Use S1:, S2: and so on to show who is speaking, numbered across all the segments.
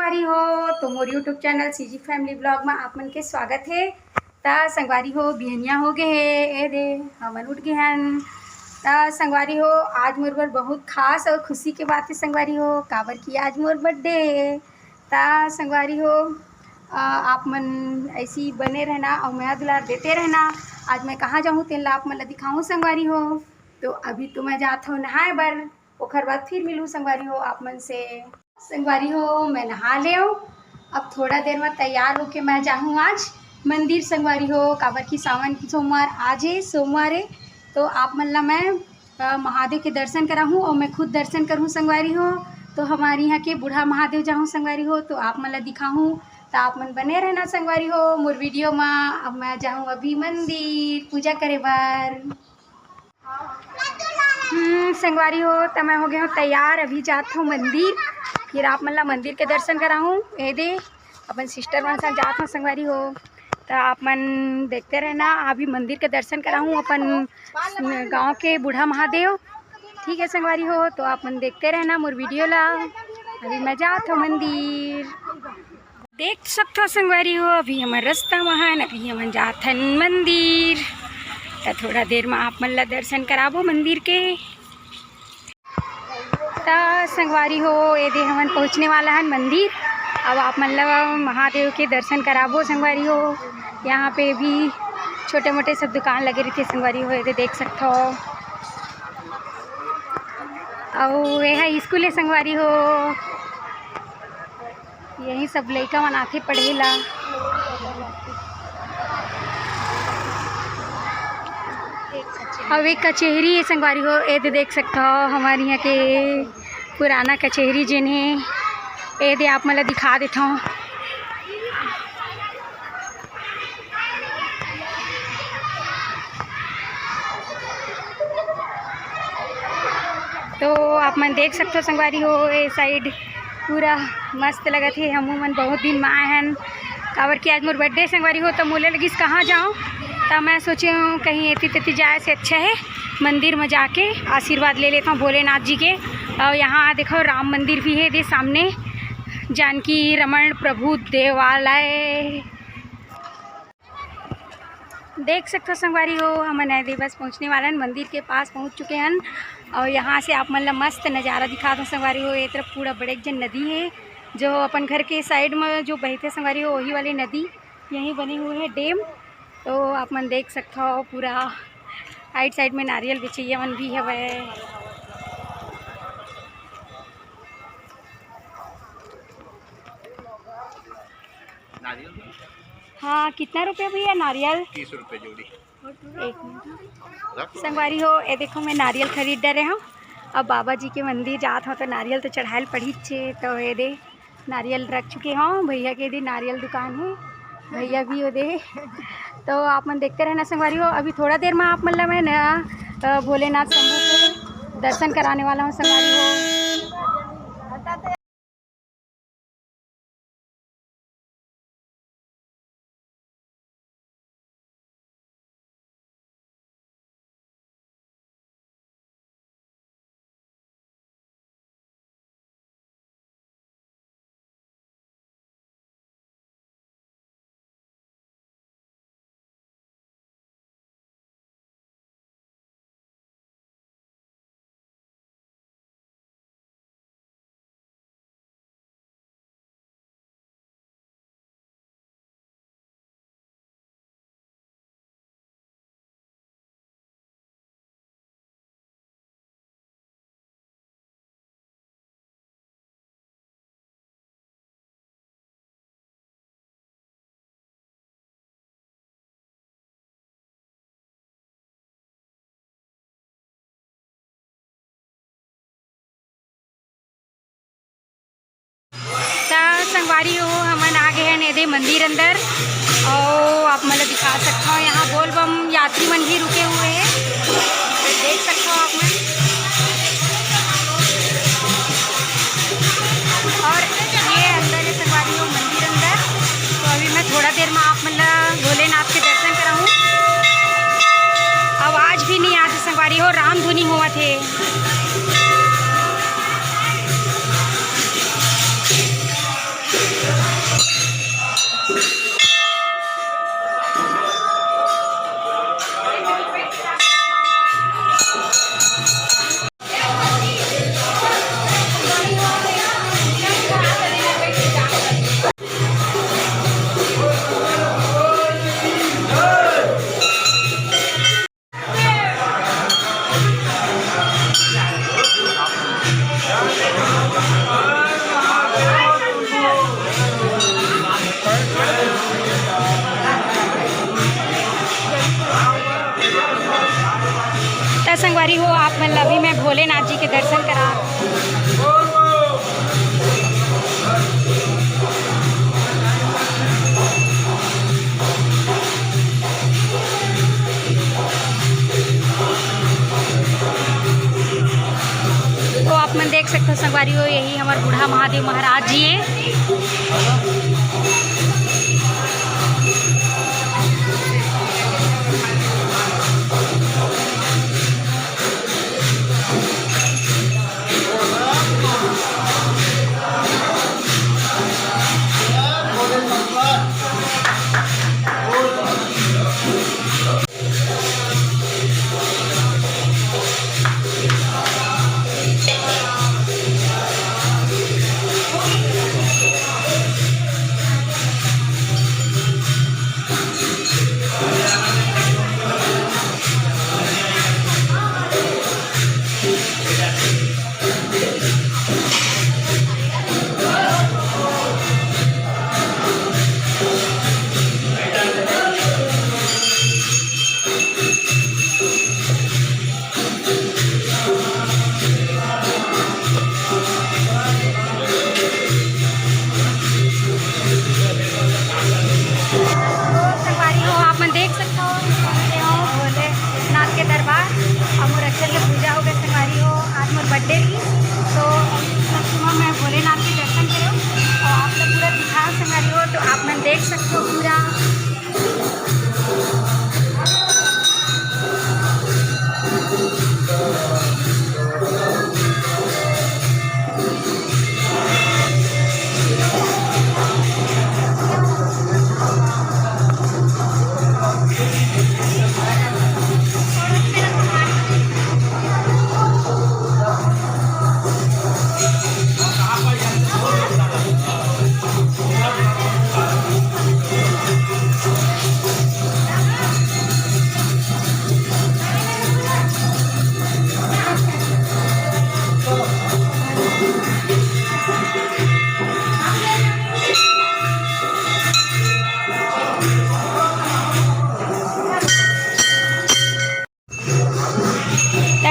S1: संगवारी हो तो मोर YouTube channel CG family blog में आप मन के स्वागत है। ता संगवारी हो बिहनिया हो गए है ए दे हमन उठ गए हैं। ता संगवारी हो आज मोर बर बहुत खास और खुशी के बात है संगवारी हो, काबर की आज मोर बर्थडे है। ता संगवारी हो आप मन ऐसी बने रहना और मैं दुलार देते रहना। आज मैं कहाँ जाऊँ तेन ला आप मन ला दिखाऊँ संगवारी हो। तो अभी तो मैं जात हूँ नहाए बर, ओखर बाद फिर मिलूँ संगवारी हो आप मन से। संगवारी हो मैं नहा ले अब थोड़ा देर में तैयार होके मैं जाऊँ आज मंदिर संगवारी हो, काबर की सावन की सोमवार आज है, सोमवार है। तो आप मन ला मैं महादेव के दर्शन कराऊँ और मैं खुद दर्शन करूँ संगवारी हो। तो हमारे यहाँ के बूढ़ा महादेव जाऊँ संगवारी हो तो आप मन ला दिखाऊँ। तो आप मन बने रहना संगवारी हो मोर वीडियो में। अब मैं जाऊँ अभी मंदिर पूजा करे बर। संगवारी हो तो मैं हो गया हूँ तैयार, अभी जात हूँ मंदिर, फिर आप मन ला मंदिर के दर्शन कराऊँ। ए दे अपन सिस्टर मन साथ जात हूँ संगवारी हो। तो आप मन देखते रहना, अभी मंदिर के दर्शन कराऊँ अपन गांव के बूढ़ा महादेव। ठीक है संगवारी हो, तो आप मन देखते रहना मोर वीडियो ला। अभी मैं जात हूँ मंदिर, देख सकते हो संगवारी हो अभी हमारे रास्ता महान, अभी हम जात हन मंदिर। तो थोड़ा देर में आप मन ला दर्शन कराबो मंदिर के। तो संगवारी हो ये दे हमन पहुँचने वाला है मंदिर। अब आप मन ला महादेव के दर्शन कराबो संगवारी हो। यहाँ पे भी छोटे मोटे सब दुकान लगे रहते संगवारी हो, ये दे देख सकते हो। और यह स्कूल है संगवारी हो, यही सब लड़का मन आथे पढ़े ला। अब एक कचहरी है संगवारी हो, ये दे देख सकते हो हमारे यहाँ के पुराना कचहरी जिन है, ये दे आप मतलब दिखा देता हूँ। तो आप मन देख सकते हो संगवारी हो ये साइड पूरा मस्त लगत है। हम मन बहुत दिन में आए हैं, काबर की आज मोर बर्थडे संगवारी हो। तो मोले लगिस कहाँ जाऊँ, तो मैं सोची हूँ कहीं एती तेती जाए से अच्छा है मंदिर में जाके आशीर्वाद ले लेता हूँ भोलेनाथ जी के। और यहाँ देखो राम मंदिर भी है, दे सामने जानकी रमन प्रभु देवालय देख सकते हो संगवारी हो। हम नए बस पहुँचने वाला हैं, मंदिर के पास पहुँच चुके हैं। और यहाँ से आप मन ला मस्त नज़ारा दिखा दो संगवारी हो। ये तरफ पूरा बड़े जन नदी है जो अपन घर के साइड में जो बहते संगवारी हो, वही वाली नदी यहीं बनी हुई है डैम। तो आप मन देख सकते हो पूरा साइड साइड में नारियल बिछैया मन भी है। हाँ कितना रुपये भैया नारियल?
S2: 30 रुपये जोड़ी।
S1: एक मिनट संगवारी हो, ये देखो मैं नारियल खरीद रहे हूँ। अब बाबा जी के मंदिर जात हो तो नारियल तो चढ़ाए पड़ी छे। तो ये दे नारियल रख चुके हों, भैया के दे नारियल दुकान है, भैया भी हो दे। तो आप मन देखते रहना संगवारी हो। अभी थोड़ा देर में आप मतलब मैं ना भोलेनाथ शंभू के दर्शन कराने वाला हूँ संगवारी हो। संगवारी हो हमन आ गए हैं नेदे मंदिर अंदर। और आप मतलब दिखा सकते हो यहाँ बोल बम यात्री मन भी रुके हुए हैं, देख सकते हो आप मन। और ये अंदर है संगवारी हो मंदिर अंदर। तो अभी मैं थोड़ा देर में आप मतलब भोलेनाथ के दर्शन कराऊँ। आवाज़ भी नहीं आती संगवारी हो, राम धुनी हुआ थे। संगवारी हो आप मतलब अभी मैं भोलेनाथ जी के दर्शन करा। तो आप मन देख सकते हो संगवारी हो, यही हमारे बूढ़ा महादेव महाराज जी है। बर्थडे थी तो सुबह मैं भोलेनाथ के दर्शन करो और आप लोग पूरा दिखा संगारी हो तो आप मैं देख सकते हो पूरा।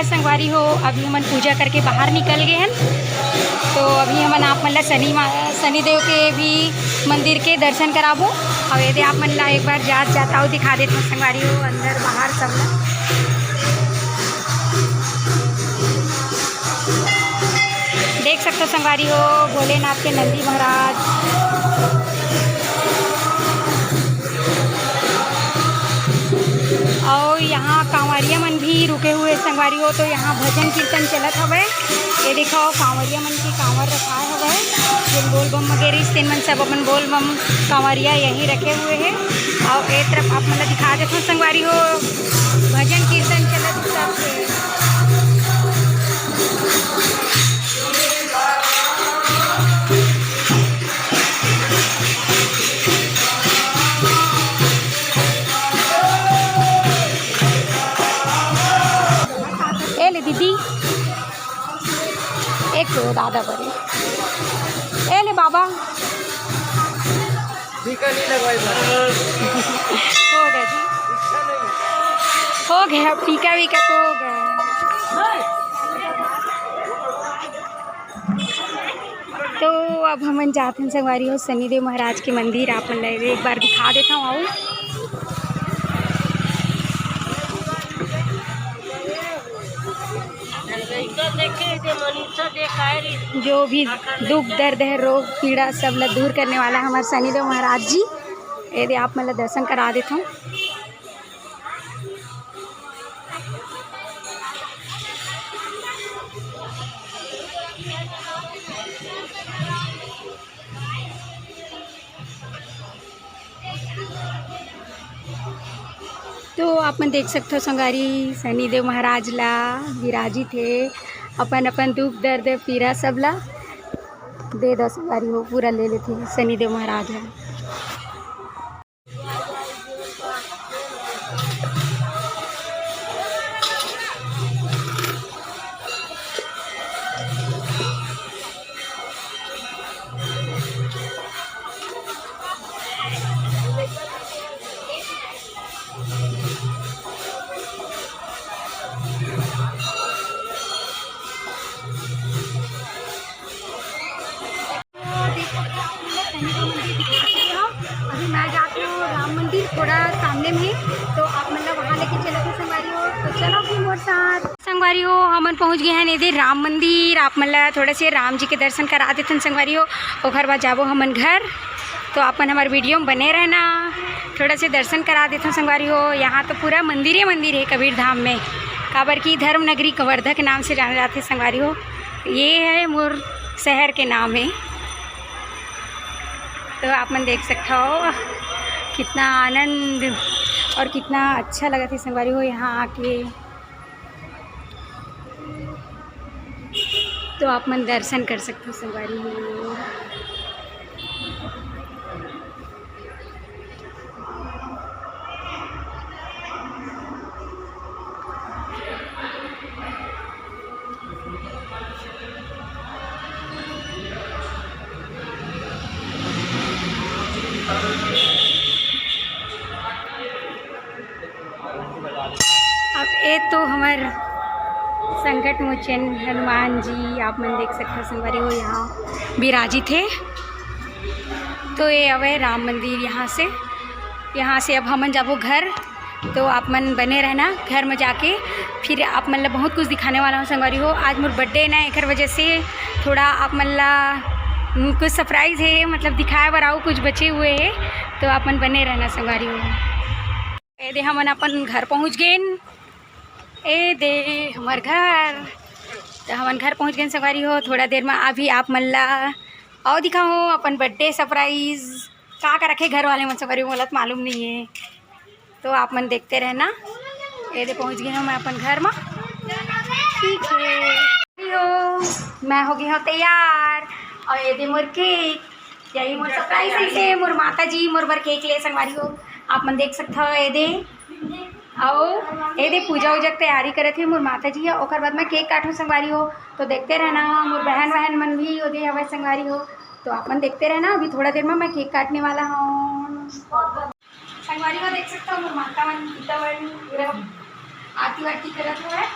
S1: संगवारी हो अभी हमन पूजा करके बाहर निकल गए हैं तो अभी हमन आप मन शनिदेव के भी मंदिर के दर्शन कराबो और यदि आप मन ला एक बार जाता हो दिखा देते हैं संगवारी हो अंदर बाहर सब देख सकते हो संगवारी हो भोलेनाथ के नंदी महाराज। और यहाँ कांवरिया मन भी रुके हुए संगवारी हो तो यहाँ भजन कीर्तन चलत हवे। ये देखो कांवरिया मन की कांवर रखाए हवे जिन बोल बम वगैरह तीन मन सब अपन बोल बम कांवरिया यहीं रखे हुए हैं। और एक तरफ आप मतलब दिखा देते हो संगवारी हो भजन कीर्तन चलत सब। दीदी एक तो दादा बड़े ए ले बाबा हो गया जी हो गया टीका वीका तो हो गया। तो अब हम जाते हैं संगवारी हो शनिदेव महाराज के मंदिर आप एक बार दिखा देता हूँ। आओ जो भी दुख दर्द है रोग पीड़ा सब ला दूर करने वाला हमारे शनिदेव महाराज जी यदि आप मतलब दर्शन करा देता हूँ। तो आप मन देख सकते हो संगारी शनिदेव महाराज ला विराजित है अपन अपन दुख दर्द पीड़ा सब ला दे दो संगारी हो पूरा ले लेते शनिदेव महाराज ला। शनि का मंदिर दिखा चुके हो। अभी मैं जाती हूँ राम मंदिर थोड़ा सामने में, तो आप मतलब वहाँ लेके चले थे संगवारी हो, तो चलो फिर मोर साथ संगवारी हो। हमन पहुँच गए हैं इधर राम मंदिर। आप मतलब थोड़े से राम जी के दर्शन करा देते संगवारी हो, और बाद जाबो हमन घर। तो अपन हमारे वीडियो में बने रहना, थोड़ा से दर्शन करा देते संगवारी हो। यहाँ तो पूरा मंदिर ही मंदिर है कबीर धाम में, काबर की धर्म नगरी कवर्धा के नाम से जाने जाते संगवारी हो। ये है मोर शहर के नाम है। तो आप मन देख सकते हो कितना आनंद और कितना अच्छा लगा था संगवारी हो यहाँ आके। तो आप मन दर्शन कर सकते हो संगवारी हो। अब ये तो हमारे संकट मोचन हनुमान जी आप मन देख सकते हो संगवारी हो, यहाँ विराजित थे। तो ये अब है राम मंदिर। यहाँ से अब हमन जाबो घर। तो आप मन बने रहना, घर में जाके फिर आप मन ला बहुत कुछ दिखाने वाला हूँ संगवारी हो। आज मोर बर्थडे ना, एक वजह से थोड़ा आप मन ला कुछ सरप्राइज़ है, मतलब दिखाए बर आओ कुछ बचे हुए है। तो आप मन बने रहना संगवारी हो। ए दे हमन अपन घर पहुँच गए। ए दे हमार घर। तो हमन घर पहुँच गए संगवारी हो। थोड़ा देर में अभी आप मन ला और दिखाऊँ अपन बर्थडे सरप्राइज़ का रखे घर वाले मन संगवारी हो, मोला तो मालूम नहीं है। तो आप मन देखते रहना। ये दे पहुँच गए हम अपन घर में। ठीक है हो, मैं हो गई हूँ तैयार। और ये दे मोर केक, यही मोर सरप्राइज है। मोर माता जी मोर बर केक ले संगवारी हो, आप मन देख सकते हो। ये दे और ये दे पूजा उजा की तैयारी करे थे मोर माता जी है। और बाद में केक काटूँ संगवारी हो। तो देखते रहना। मोर बहन मन भी ओदे हवे संगवारी हो। तो आप मन देखते रहना। अभी थोड़ा देर में मैं केक काटने वाला हूँ संगवारी हो। देख सकते हो मोर माता मन पिता मन पूरा आरती वारती करत हुआ है।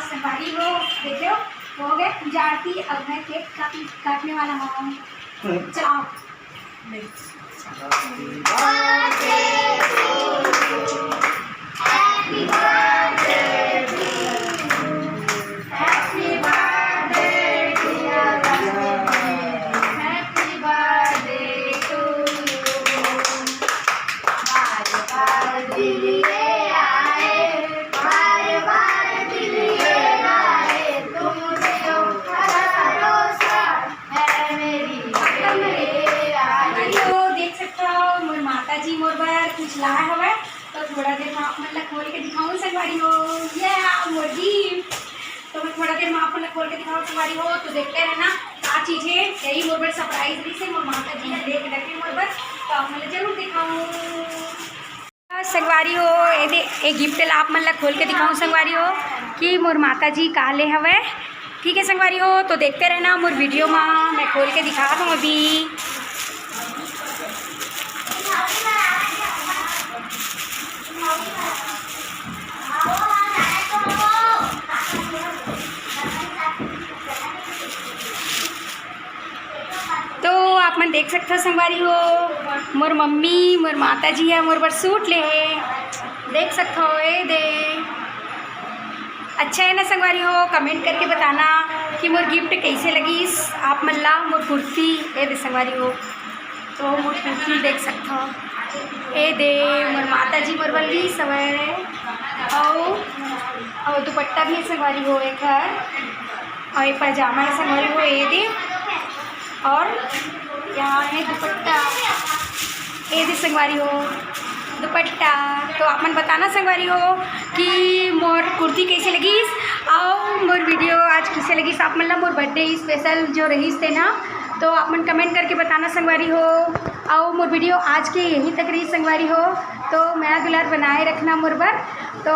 S1: संगवारी हो देख हो गए पूजा आरती। अब मैं केक काटने वाला हूँ। चलाओ। कुछ लाया हवा, तो थोड़ा देर में आप मतलब खोल के दिखाऊँ संगवारी हो। ये मोर गिफ्ट। तो मैं थोड़ा देर में आप मतलब खोल के दिखाऊँ संगवारी हो। तो देखते रहना क्या चीज़ है। यही मोर बर सरप्राइज रही से मोर माता जी ने देख रखे मोर बर। तो आप मतलब जरूर दिखाऊँ संगवारी हो। ये गिफ्ट ला आप मतलब खोल के दिखाऊँ संगवारी हो कि मोर माता जी का ले हवे। ठीक है संगवारी हो। तो देखते रहना मोर वीडियो में मैं खोल के दिखा दूँ अभी। तो आप मन देख सकते हो संगवारी हो, मोर मम्मी मोर माता जी है मोर बर सूट ले है। देख सकते हो। ये दे अच्छा है ना संगवारी हो। कमेंट करके बताना कि मोर गिफ्ट कैसे लगी आप मन ला। मोर कुर्ती ये दे संगवारी हो। तो मोर कुर्ती देख सकते हो। ये दे मोर माता जी मोर बर ली सवय। और दुपट्टा भी है संगवारी हो एक है। और ये पजामा है संगवारी हो। ये दे और यहाँ है दुपट्टा। ये दे संगवारी हो दुपट्टा। तो आप मन बताना संगवारी हो कि मोर कुर्ती कैसे लगी और मोर वीडियो आज आज किसे लगी आप मतलब मोर बर्थडे स्पेशल जो रहीस थे ना, तो आप मन कमेंट करके बताना संगवारी हो। और मोर वीडियो आज के यहीं तक रही संगवारी हो, तो मेरा दुलार बनाए रखना मोर बर। तो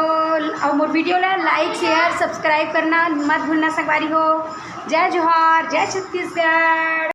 S1: और मोर वीडियो ला लाइक शेयर सब्सक्राइब करना मत भूलना संगवारी हो। जय जोहार, जय छत्तीसगढ़।